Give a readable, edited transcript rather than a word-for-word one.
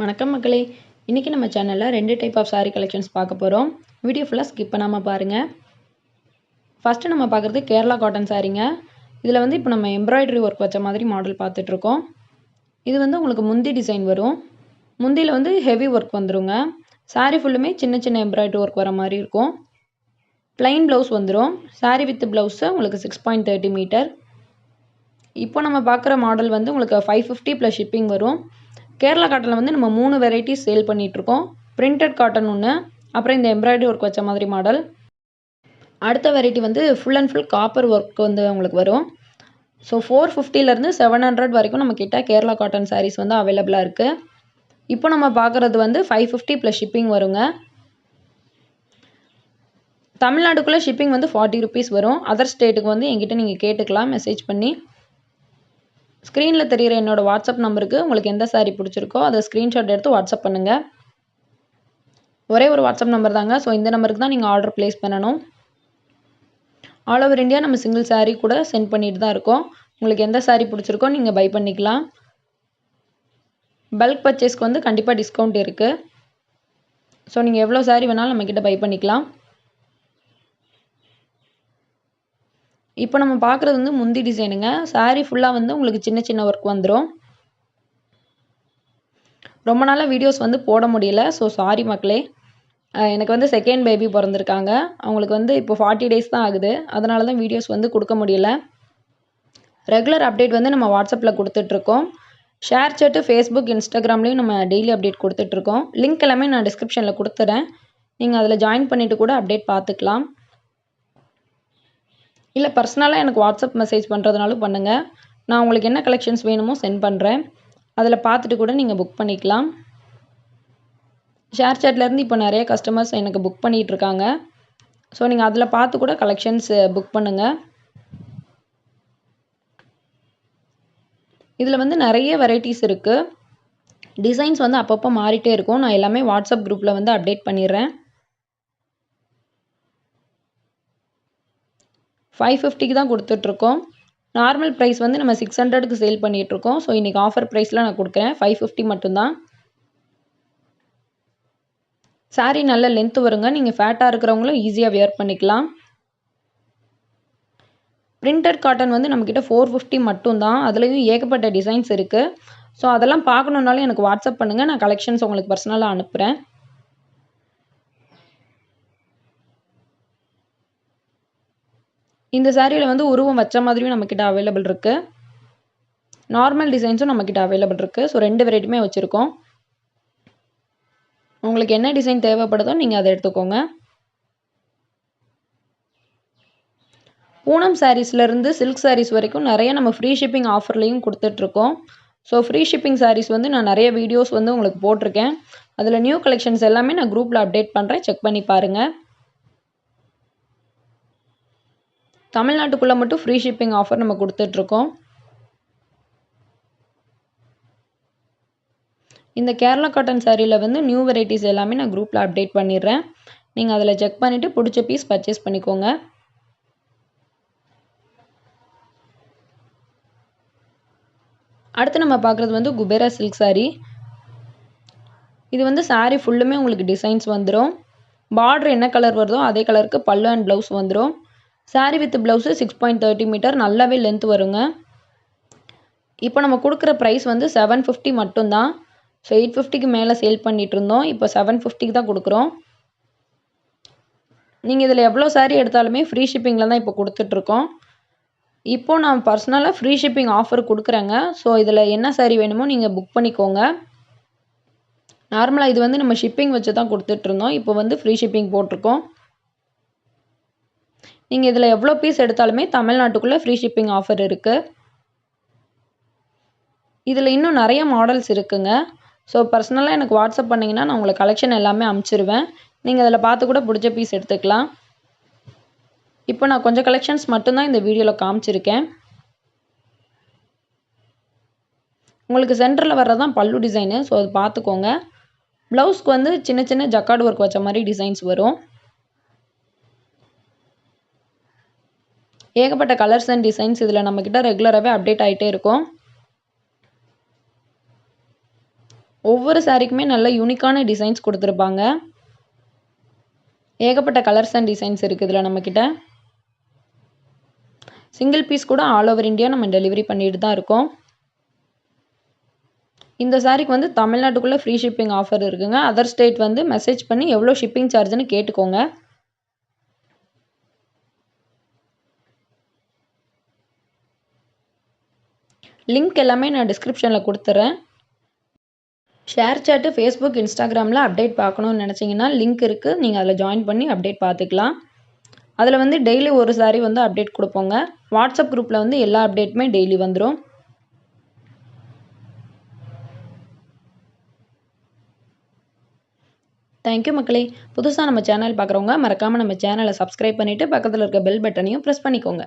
வணக்கம் மக்களே. இன்றைக்கி நம்ம சேனலில் 2 டைப் ஆஃப் சாரீ கலெக்ஷன்ஸ் பார்க்க போகிறோம். வீடியோ ஃபுல்லாக ஸ்கிப் பண்ணாமல் பாருங்கள். ஃபஸ்ட்டு நம்ம பார்க்குறது கேரளா காட்டன் சாரீங்க. இதில் வந்து இப்போ நம்ம எம்ப்ராய்டரி ஒர்க் வச்ச மாதிரி மாடல் பார்த்துட்ருக்கோம். இது வந்து உங்களுக்கு முந்தி டிசைன் வரும். முந்தியில் வந்து ஹெவி ஒர்க் வந்துருங்க. சாரீ ஃபுல்லுமே சின்ன சின்ன எம்ப்ராய்டரி ஒர்க் வர மாதிரி இருக்கும். ப்ளைன் ப்ளவுஸ் வந்துடும். சாரீ வித் ப்ளவுஸு உங்களுக்கு 6.30 மீட்டர். இப்போ நம்ம பார்க்குற மாடல் வந்து உங்களுக்கு 550 ப்ளஸ் ஷிப்பிங் வரும். கேரளா காட்டனில் வந்து நம்ம 3 வெரைட்டிஸ் சேல் பண்ணிகிட்ருக்கோம். பிரிண்டட் காட்டன் ஒன்று, அப்புறம் இந்த எம்ப்ராய்டரி ஒர்க் வச்ச மாதிரி மாடல். அடுத்த வெரைட்டி வந்து full and full copper work வந்து உங்களுக்கு வரும். ஸோ 450லேருந்து 700 வரைக்கும் நம்ம கிட்ட கேரளா காட்டன் சாரீஸ் வந்து அவைலபிளாக இருக்குது. இப்போ நம்ம பார்க்குறது வந்து 550 ப்ளஸ் ஷிப்பிங் வருங்க. தமிழ்நாடுக்குள்ளே ஷிப்பிங் வந்து 40 ருபீஸ் வரும். அதர் ஸ்டேட்டுக்கு வந்து என்கிட்ட நீங்கள் கேட்டுக்கலாம் மெசேஜ் பண்ணி. ஸ்க்ரீனில் தெரிகிற என்னோடய வாட்ஸ்அப் நம்பருக்கு உங்களுக்கு எந்த சாரீ பிடிச்சிருக்கோ அதை ஸ்க்ரீன்ஷாட் எடுத்து வாட்ஸ்அப் பண்ணுங்கள். ஒரே ஒரு வாட்ஸ்அப் நம்பர் தாங்க. ஸோ இந்த நம்பருக்கு தான் நீங்கள் ஆர்டர் ப்ளேஸ் பண்ணணும். ஆல் ஓவர் இந்தியா நம்ம சிங்கிள் சாரீ கூட சென்ட் பண்ணிட்டு தான் இருக்கோம். உங்களுக்கு எந்த சாரீ பிடிச்சிருக்கோ நீங்கள் பை பண்ணிக்கலாம். பல்க் பர்ச்சேஸ்க்கு வந்து கண்டிப்பாக டிஸ்கவுண்ட் இருக்குது. ஸோ நீங்கள் எவ்வளோ சாரீ வேணாலும் நம்மக்கிட்ட பை பண்ணிக்கலாம். இப்போ நம்ம பார்க்குறது வந்து முந்தி டிசைனுங்க. சாரீ ஃபுல்லாக வந்து உங்களுக்கு சின்ன சின்ன ஒர்க் வந்துடும். ரொம்ப நாளாக வீடியோஸ் வந்து போட முடியல. ஸோ சாரி மக்களே. எனக்கு வந்து செகண்ட் பேபி பிறந்திருக்காங்க. அவங்களுக்கு வந்து இப்போ 40 டேஸ் தான் ஆகுது. அதனால தான் வீடியோஸ் வந்து கொடுக்க முடியல. ரெகுலர் அப்டேட் வந்து நம்ம வாட்ஸ்அப்பில் கொடுத்துட்ருக்கோம். ஷேர் சேட்டு ஃபேஸ்புக், இன்ஸ்டாகிராம்லேயும் நம்ம டெய்லி அப்டேட் கொடுத்துட்ருக்கோம். லிங்க் எல்லாமே நான் டிஸ்கிரிப்ஷனில் கொடுத்துறேன். நீங்கள் அதில் ஜாயின் பண்ணிவிட்டு கூட அப்டேட் பார்த்துக்கலாம். இல்லை பர்சனலாக எனக்கு வாட்ஸ்அப் மெசேஜ் பண்ணுறதுனாலும் பண்ணுங்கள். நான் உங்களுக்கு என்ன கலெக்ஷன்ஸ் வேணுமோ சென்ட் பண்ணுறேன். அதில் பார்த்துட்டு கூட நீங்கள் புக் பண்ணிக்கலாம். ஷேர் சேட்லேருந்து இப்போ நிறைய கஸ்டமர்ஸ் எனக்கு புக் பண்ணிகிட்ருக்காங்க. ஸோ நீங்கள் அதில் பார்த்து கூட கலெக்ஷன்ஸ் புக் பண்ணுங்கள். இதில் வந்து நிறைய வெரைட்டிஸ் இருக்குது. டிசைன்ஸ் வந்து அப்பப்போ மாறிட்டே இருக்கும். நான் எல்லாமே வாட்ஸ்அப் குரூப்பில் வந்து அப்டேட் பண்ணிடுறேன். 550க்கு தான் கொடுத்துட்ருக்கோம். நார்மல் ப்ரைஸ் வந்து நம்ம 600க்கு சேல் பண்ணிகிட்ருக்கோம். ஸோ இன்றைக்கி ஆஃபர் ப்ரைஸில் நான் கொடுக்குறேன். 550 மட்டும்தான். சாரீ நல்ல லென்த்து வருங்க. நீங்கள் ஃபேட்டாக இருக்கிறவங்களும் ஈஸியாக வியர் பண்ணிக்கலாம். பிரிண்டட் காட்டன் வந்து நம்மக்கிட்ட 450 மட்டும்தான். அதுலேயும் ஏகப்பட்ட டிசைன்ஸ் இருக்குது. ஸோ அதெல்லாம் பார்க்கணுன்னாலும் எனக்கு வாட்ஸ்அப் பண்ணுங்கள். நான் கலெக்ஷன்ஸ் உங்களுக்கு பர்சனலாக அனுப்புகிறேன். இந்த சாரியில் வந்து உருவம் வச்ச மாதிரியும் நம்மக்கிட்ட அவைலபிள் இருக்குது. நார்மல் டிசைன்ஸும் நம்மக்கிட்ட அவைலபிள் இருக்குது. ஸோ 2 வெரைட்டியுமே வச்சுருக்கோம். உங்களுக்கு என்ன டிசைன் தேவைப்படுதோ நீங்கள் அதை எடுத்துக்கோங்க. பூனம் சாரீஸ்லேருந்து சில்க் சாரீஸ் வரைக்கும் நிறைய நம்ம ஃப்ரீ ஷிப்பிங் ஆஃபர்லேயும் கொடுத்துட்ருக்கோம். ஸோ ஃப்ரீ ஷிப்பிங் சாரீஸ் வந்து நான் நிறைய வீடியோஸ் வந்து உங்களுக்கு போட்டிருக்கேன். அதில் நியூ கலெக்ஷன்ஸ் எல்லாமே நான் குரூப்பில் அப்டேட் பண்ணுறேன். செக் பண்ணி பாருங்கள். தமிழ்நாட்டுக்குள்ளே மட்டும் ஃப்ரீ ஷிப்பிங் ஆஃபர் நம்ம கொடுத்துட்ருக்கோம். இந்த கேரளா காட்டன் சாரியில் வந்து நியூ வெரைட்டிஸ் எல்லாமே நான் குரூப்பில் அப்டேட் பண்ணிடுறேன். நீங்கள் அதில் செக் பண்ணிவிட்டு பிடிச்ச பீஸ் பர்ச்சேஸ் பண்ணிக்கோங்க. அடுத்து நம்ம பார்க்குறது வந்து குபேரா சில்க் சாரீ. இது வந்து சாரீ ஃபுல்லுமே உங்களுக்கு டிசைன்ஸ் வந்துடும். பார்டர் என்ன கலர் வருதோ அதே கலருக்கு பல்லு அண்ட் ப்ளவுஸ் வந்துடும். சாரீ வித் ப்ளவுஸு 6.30 மீட்டர் நல்லாவே லென்த் வருங்க. இப்போ நம்ம கொடுக்குற ப்ரைஸ் வந்து 750 மட்டும்தான். ஸோ 850க்கு மேலே சேல் பண்ணிகிட்டு இருந்தோம். இப்போ 750க்கு தான் கொடுக்குறோம். நீங்கள் இதில் எவ்வளோ சாரீ எடுத்தாலுமே ஃப்ரீ ஷிப்பிங்கில் தான் இப்போ கொடுத்துட்ருக்கோம். இப்போது நான் பர்சனலாக ஃப்ரீ ஷிப்பிங் ஆஃபர் கொடுக்குறேங்க. ஸோ இதில் என்ன சாரீ வேணுமோ நீங்கள் புக் பண்ணிக்கோங்க. நார்மலாக இது வந்து நம்ம ஷிப்பிங் வச்சு தான் கொடுத்துட்ருந்தோம். இப்போ வந்து ஃப்ரீ ஷிப்பிங் போட்டிருக்கோம். நீங்கள் இதில் எவ்வளோ பீஸ் எடுத்தாலுமே தமிழ்நாட்டுக்குள்ளே ஃப்ரீ ஷிப்பிங் ஆஃபர் இருக்குது. இதில் இன்னும் நிறைய மாடல்ஸ் இருக்குங்க. ஸோ பர்சனலாக எனக்கு வாட்ஸ்அப் பண்ணிங்கன்னா நான் உங்களுக்கு கலெக்ஷன் எல்லாமே அனுப்பிச்சிருவேன். நீங்கள் அதில் பார்த்து கூட பிடிச்ச பீஸ் எடுத்துக்கலாம். இப்போ நான் கொஞ்சம் கலெக்ஷன்ஸ் மட்டும்தான் இந்த வீடியோவில் காமிச்சிருக்கேன். உங்களுக்கு சென்டரில் வர்றதான் பல்லு டிசைனு. ஸோ அது பார்த்துக்கோங்க. ப்ளவுஸ்க்கு வந்து சின்ன சின்ன ஜக்கார்டு ஒர்க் வச்ச மாதிரி டிசைன்ஸ் வரும். ஏகப்பட்ட கலர்ஸ் அண்ட் டிசைன்ஸ் இதில் நம்மக்கிட்ட ரெகுலராகவே அப்டேட் ஆகிட்டே இருக்கும். ஒவ்வொரு சாரீக்குமே நல்ல யூனிக்கான டிசைன்ஸ் கொடுத்துருப்பாங்க. ஏகப்பட்ட கலர்ஸ் அண்ட் டிசைன்ஸ் இருக்குது இதில் நம்மக்கிட்ட. சிங்கிள் பீஸ் கூட ஆல் ஓவர் இந்தியா நம்ம டெலிவரி பண்ணிட்டு தான் இருக்கோம். இந்த சாரீக்கு வந்து தமிழ்நாட்டுக்குள்ளே ஃப்ரீ ஷிப்பிங் ஆஃபர் இருக்குங்க. அதர் ஸ்டேட் வந்து மெசேஜ் பண்ணி எவ்வளோ ஷிப்பிங் சார்ஜ்னு கேட்டுக்கோங்க. லிங்க் எல்லாமே நான் டிஸ்கிரிப்ஷனில் கொடுத்துட்றேன். ஷேர் சாட்டு ஃபேஸ்புக், இன்ஸ்டாகிராமில் அப்டேட் பார்க்கணுன்னு நினச்சிங்கன்னா லிங்க் இருக்குது. நீங்கள் அதில் ஜாயின் பண்ணி அப்டேட் பார்த்துக்கலாம். அதில் வந்து டெய்லி ஒரு சாரீ வந்து அப்டேட் கொடுப்போங்க. வாட்ஸ்அப் குரூப்பில் வந்து எல்லா அப்டேட்டுமே டெய்லி வந்துடும். தேங்க்யூ மக்களே. புதுசாக நம்ம சேனல் பார்க்குறவங்க மறக்காமல் நம்ம சேனலை சப்ஸ்கிரைப் பண்ணிவிட்டு பக்கத்தில் இருக்க பெல் பட்டனையும் ப்ரெஸ் பண்ணிக்கோங்க.